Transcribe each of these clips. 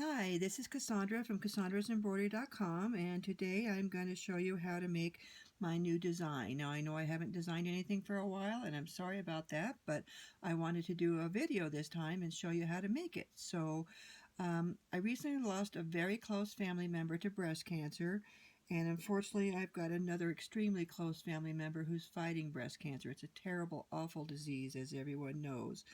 Hi, this is Cassandra from Cassandra'sEmbroidery.com, and today I'm going to show you how to make my new design. Now, I know I haven't designed anything for a while, and I'm sorry about that, but I wanted to do a video this time and show you how to make it. I recently lost a very close family member to breast cancer, and unfortunately I've got another extremely close family member who's fighting breast cancer. It's a terrible, awful disease, as everyone knows.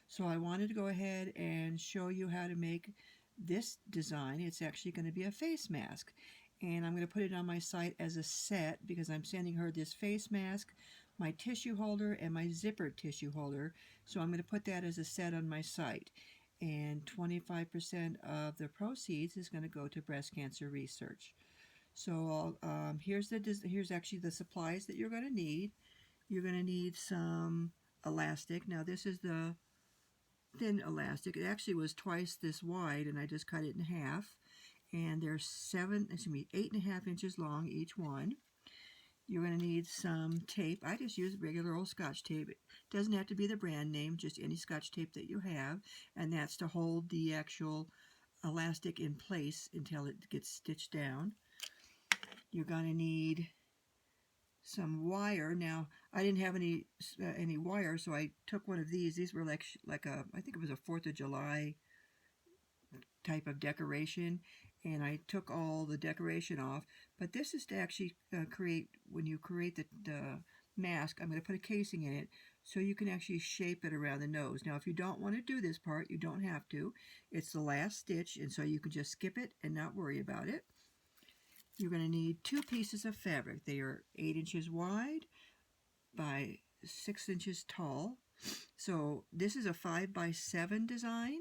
So I wanted to go ahead and show you how to make this design. It's actually going to be a face mask, and I'm going to put it on my site as a set because I'm sending her this face mask, my tissue holder, and my zipper tissue holder. So I'm going to put that as a set on my site, and 25% of the proceeds is going to go to breast cancer research. So here's actually the supplies that you're going to need. You're going to need some elastic. Now this is the thin elastic. It actually was twice this wide, and I just cut it in half. And they're 8.5 inches long each one. You're going to need some tape. I just use regular old Scotch tape. It doesn't have to be the brand name, just any Scotch tape that you have, and that's to hold the actual elastic in place until it gets stitched down. You're going to need some wire. Now, I didn't have any wire, so I took one of these. These were like a, I think it was a 4th of July type of decoration, and I took all the decoration off. But this is to actually create, when you create the mask, I'm going to put a casing in it so you can actually shape it around the nose. Now, if you don't want to do this part, you don't have to. It's the last stitch, and so you can just skip it and not worry about it. You're going to need 2 pieces of fabric. They are 8 inches wide by 6 inches tall. So this is a 5x7 design,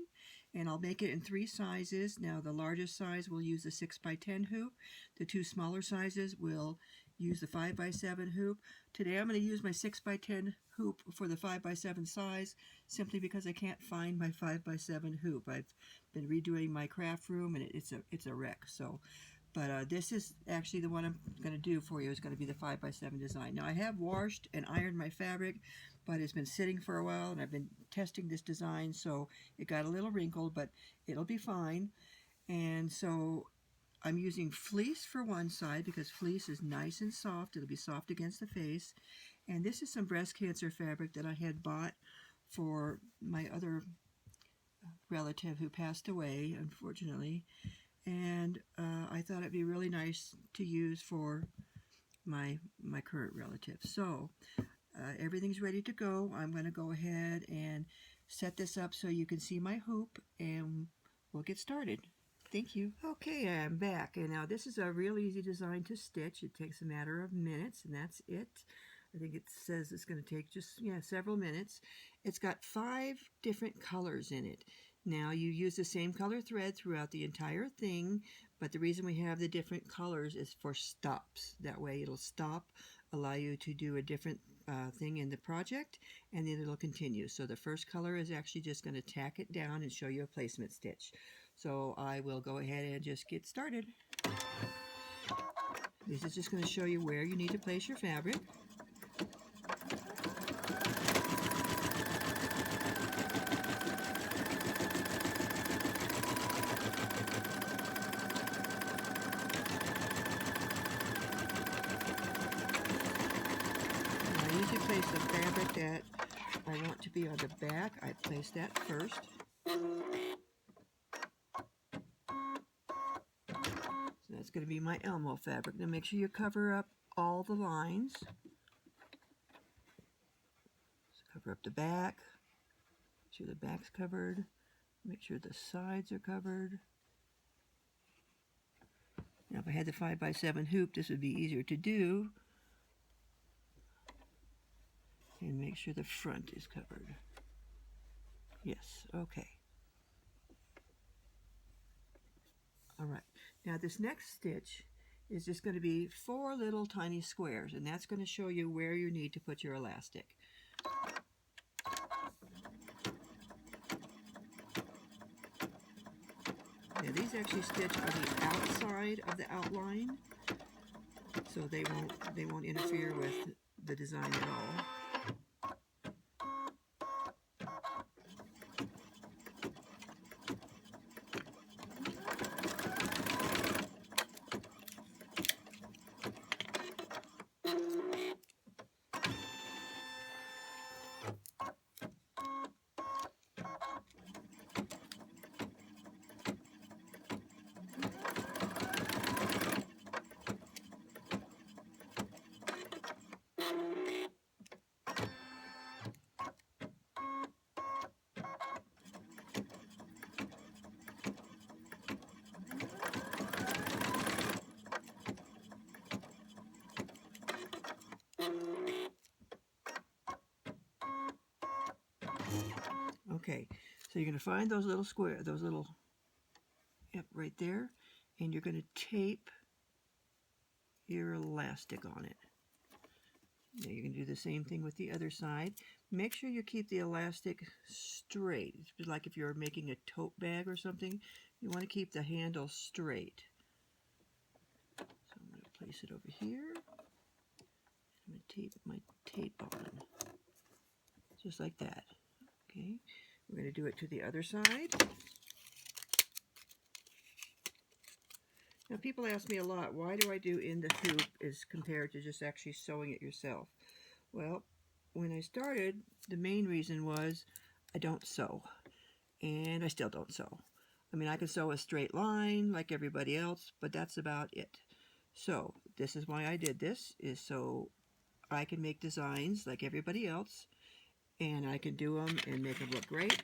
and I'll make it in 3 sizes. Now the largest size will use the 6x10 hoop. The 2 smaller sizes will use the 5x7 hoop. Today I'm going to use my 6x10 hoop for the 5x7 size, simply because I can't find my 5x7 hoop. I've been redoing my craft room, and it's a wreck. But this is actually the one I'm going to do for you. Is going to be the 5x7 design. Now I have washed and ironed my fabric, but it's been sitting for a while, and I've been testing this design, so it got a little wrinkled, but it'll be fine. And so I'm using fleece for one side because fleece is nice and soft. It'll be soft against the face. And this is some breast cancer fabric that I had bought for my other relative who passed away, unfortunately. And I thought it'd be really nice to use for my current relative. So everything's ready to go. I'm going to go ahead and set this up so you can see my hoop, and we'll get started. Thank you. Okay, I'm back, and now this is a real easy design to stitch. It takes a matter of minutes, and that's it. I think it says it's going to take just several minutes. It's got 5 different colors in it. Now you use the same color thread throughout the entire thing, but the reason we have the different colors is for stops. That way it'll stop, allow you to do a different thing in the project, and then it'll continue. So the first color is actually just going to tack it down and show you a placement stitch. So I will go ahead and just get started. This is just going to show you where you need to place your fabric. I usually place the fabric that I want to be on the back. I place that first. So that's going to be my Elmo fabric. Now make sure you cover up all the lines. So cover up the back. Make sure the back's covered. Make sure the sides are covered. Now if I had the 5x7 hoop, this would be easier to do. And make sure the front is covered. Yes, okay. All right, now this next stitch is just going to be 4 little tiny squares, and that's going to show you where you need to put your elastic. Now these actually stitch on the outside of the outline, so they won't interfere with the design at all. Okay, so you're going to find those little square, yep, right there, and you're going to tape your elastic on it. Now you're going to do the same thing with the other side. Make sure you keep the elastic straight. It's like if you're making a tote bag or something, you want to keep the handle straight. So I'm going to place it over here. I'm going to tape my tape on, just like that. Okay, we're going to do it to the other side. Now people ask me a lot, why do I do in the hoop as compared to just actually sewing it yourself? Well, when I started, the main reason was I don't sew, and I still don't sew. I mean, I can sew a straight line like everybody else, but that's about it. So this is why I did this, is so I can make designs like everybody else, and I can do them and make them look great,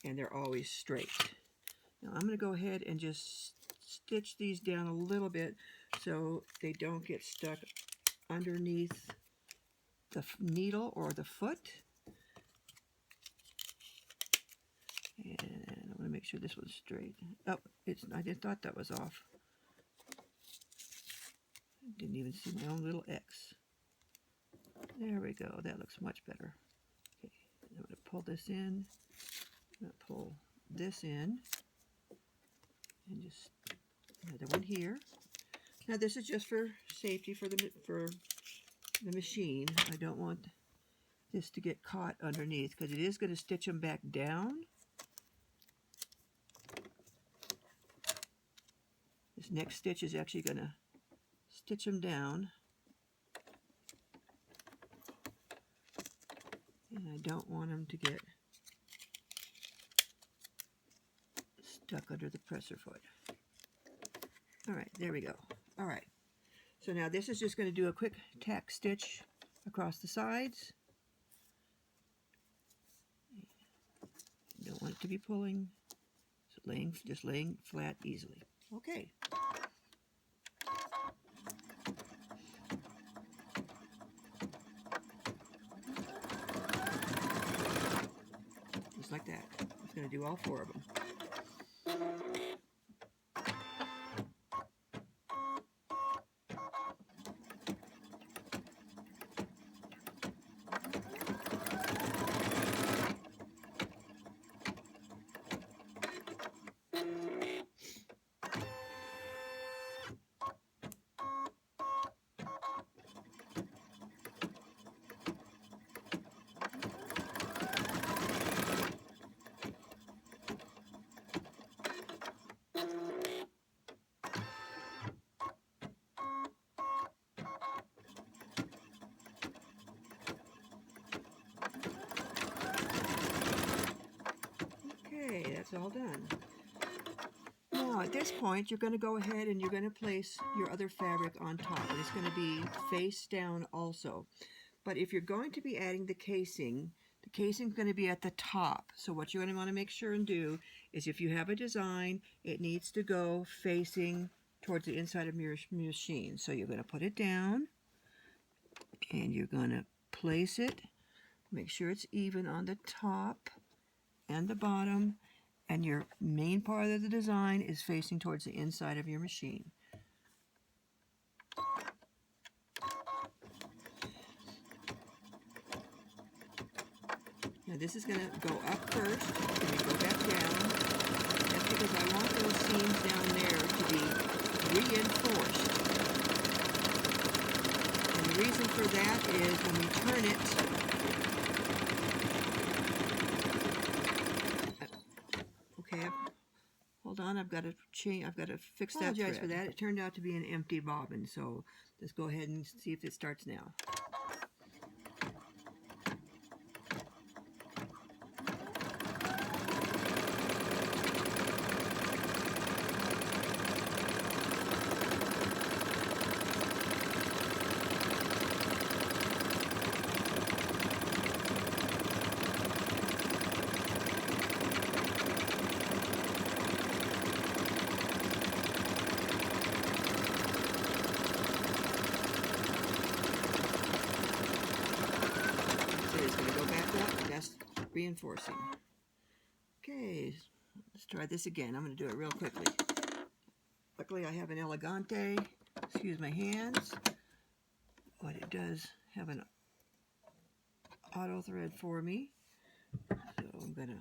and they're always straight. Now I'm going to go ahead and just stitch these down a little bit so they don't get stuck underneath the needle or the foot. And I'm going to make sure this one's straight. Oh, I just thought that was off. I didn't even see my own little X. There we go. That looks much better. Okay, I'm going to pull this in. I'm going to pull this in. And just another one here. Now this is just for safety for the machine. I don't want this to get caught underneath because it is going to stitch them back down. This next stitch is actually going to stitch them down. And I don't want them to get stuck under the presser foot. All right, there we go. All right, so now this is just going to do a quick tack stitch across the sides. You don't want it to be pulling, so just laying flat easily. Okay. Just like that. It's going to do all 4 of them. Okay, that's all done. Now at this point you're going to go ahead and you're going to place your other fabric on top, and it's going to be face down also. But if you're going to be adding the casing is going to be at the top. So what you're going to want to make sure and do is, if you have a design, it needs to go facing towards the inside of your machine. So you're going to put it down and you're going to place it, make sure it's even on the top and the bottom, and your main part of the design is facing towards the inside of your machine. Now this is going to go up first, then we go back down. That's because I want those seams down there to be reinforced. And the reason for that is when we turn it, okay, hold on, I've got to fix that thread. Apologize for that. It turned out to be an empty bobbin, so let's go ahead and see if it starts now. reinforcing. Okay, let's try this again. I'm going to do it real quickly. Luckily I have an Elegante, excuse my hands, but it does have an auto thread for me. So I'm going to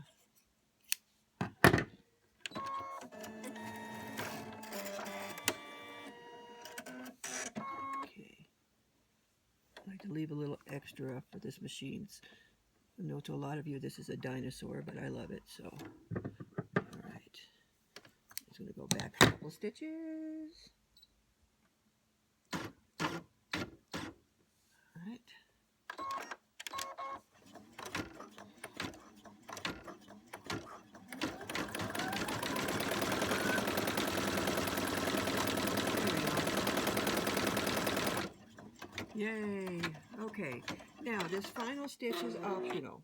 I like to leave a little extra for this machine. I know to a lot of you this is a dinosaur, but I love it, so. Alright. Just going to go back a couple stitches. Alright. Yay! Okay, now this final stitch is optional.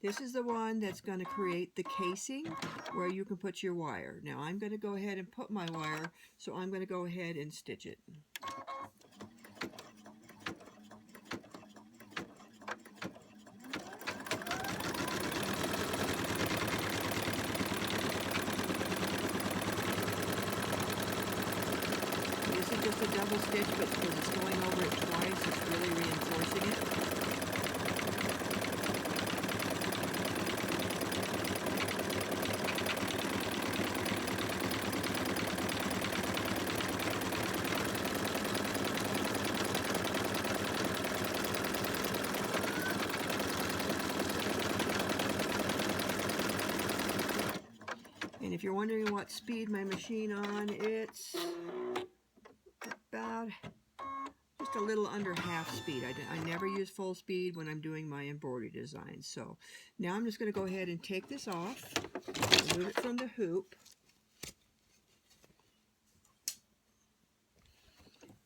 This is the one that's going to create the casing where you can put your wire. Now I'm going to go ahead and put my wire, so I'm going to go ahead and stitch it. This is just a double stitch, but because it's going over it twice, it's really reinforcing it. And if you're wondering what speed my machine on, it's about just a little under half speed. I never use full speed when I'm doing my embroidery designs. So now I'm just going to go ahead and take this off, remove it from the hoop.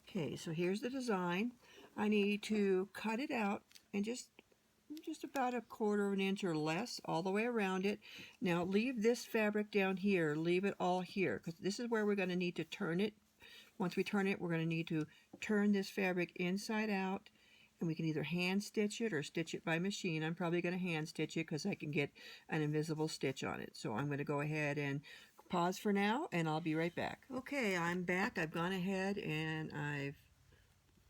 Okay, so here's the design. I need to cut it out and just about a quarter of an inch or less all the way around it. Now leave this fabric down here, leave it all here, because this is where we're going to need to turn it. Once we turn it, we're going to need to turn this fabric inside out, and we can either hand stitch it or stitch it by machine. I'm probably going to hand stitch it because I can get an invisible stitch on it. So I'm going to go ahead and pause for now, and I'll be right back. Okay, I'm back. I've gone ahead and I've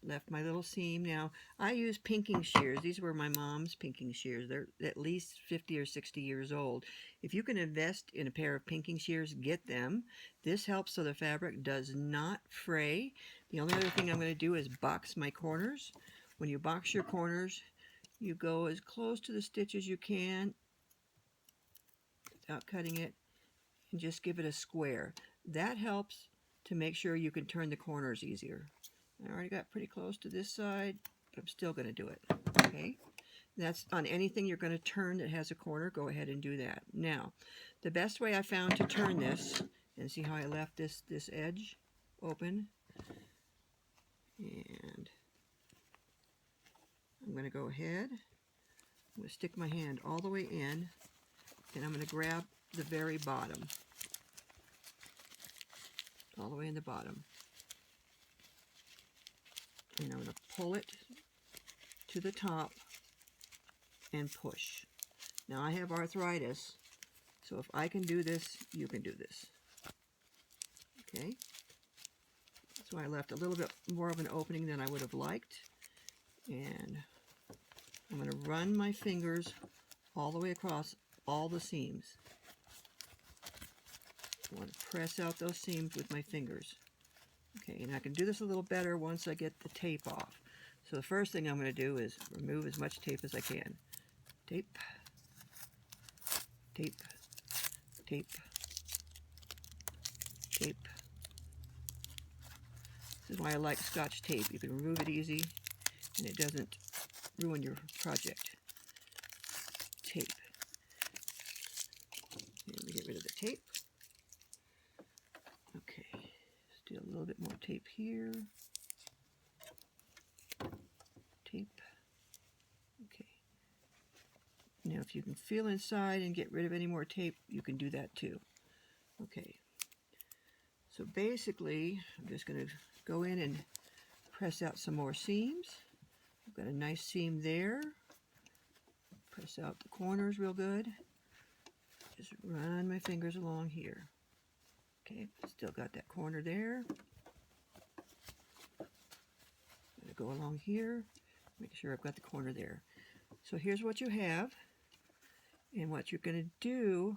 left my little seam. Now, I use pinking shears. These were my mom's pinking shears. They're at least 50 or 60 years old. If you can invest in a pair of pinking shears, get them. This helps so the fabric does not fray. The only other thing I'm going to do is box my corners. When you box your corners, you go as close to the stitch as you can without cutting it, and just give it a square. That helps to make sure you can turn the corners easier. I already got pretty close to this side, but I'm still going to do it. Okay, that's on anything you're going to turn that has a corner. Go ahead and do that. Now, the best way I found to turn this, and see how I left this edge open, and I'm going to go ahead. I'm going to stick my hand all the way in, and I'm going to grab the very bottom, all the way in the bottom. And I'm going to pull it to the top and push. Now I have arthritis, so if I can do this, you can do this. Okay? So I left a little bit more of an opening than I would have liked. And I'm going to run my fingers all the way across all the seams. I want to press out those seams with my fingers. Okay, and I can do this a little better once I get the tape off. So the first thing I'm going to do is remove as much tape as I can. Tape, tape, tape, tape. This is why I like Scotch tape. You can remove it easy and it doesn't ruin your project. Tape. And let me get rid of the tape. Okay. Do a little bit more tape here. Tape. Okay. Now if you can feel inside and get rid of any more tape, you can do that too. Okay. So basically, I'm just going to go in and press out some more seams. I've got a nice seam there. Press out the corners real good. Just run my fingers along here. Okay, still got that corner there. I'm going to go along here, make sure I've got the corner there. So here's what you have, and what you're going to do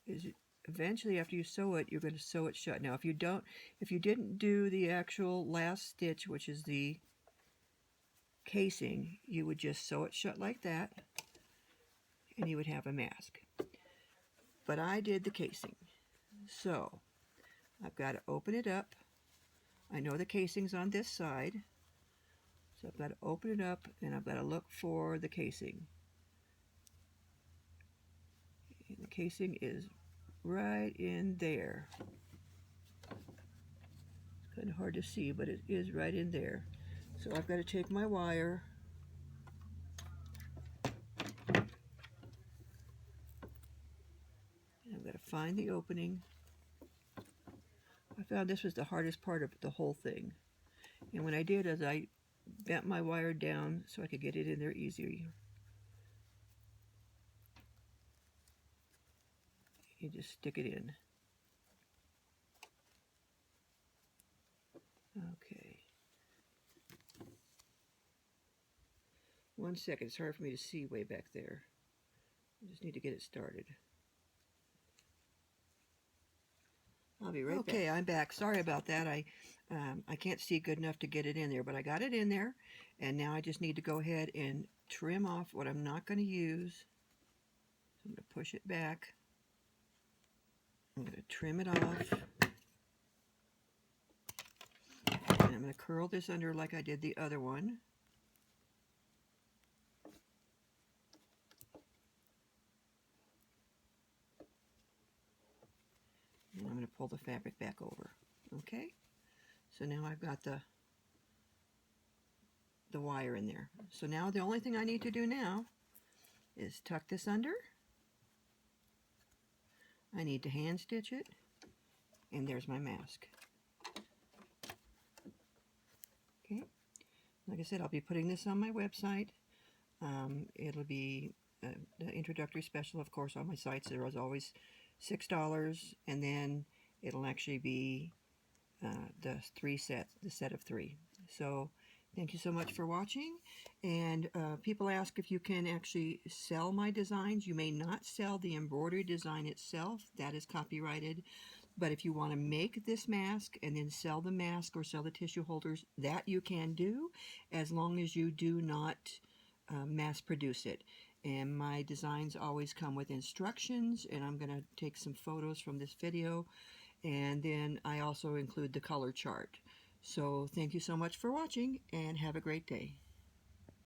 is eventually after you sew it, you're going to sew it shut. Now if you didn't do the actual last stitch, which is the casing, you would just sew it shut like that, and you would have a mask. But I did the casing, so I've got to open it up. I know the casing's on this side, so I've got to open it up and I've got to look for the casing. And the casing is right in there. It's kind of hard to see, but it is right in there. So I've got to take my wire and I've got to find the opening. I found this was the hardest part of the whole thing. And what I did is I bent my wire down so I could get it in there easier. You just stick it in. Okay. 1 second, it's hard for me to see way back there. I just need to get it started. I'll be right back. Okay, I'm back. Sorry about that. I can't see good enough to get it in there, but I got it in there, and now I just need to go ahead and trim off what I'm not going to use. So I'm going to push it back. I'm going to trim it off. And I'm going to curl this under like I did the other one. And I'm going to pull the fabric back over. Okay? So now I've got the wire in there. So now the only thing I need to do now is tuck this under. I need to hand stitch it, and there's my mask. Okay, like I said, I'll be putting this on my website. It'll be the introductory special, of course, on my sites. There was always $6, and then it'll actually be the set of 3. So thank you so much for watching. And people ask if you can actually sell my designs. You may not sell the embroidery design itself. That is copyrighted. But if you want to make this mask and then sell the mask or sell the tissue holders, that you can do, as long as you do not mass produce it. And my designs always come with instructions, and I'm going to take some photos from this video, and then I also include the color chart. So thank you so much for watching, and have a great day.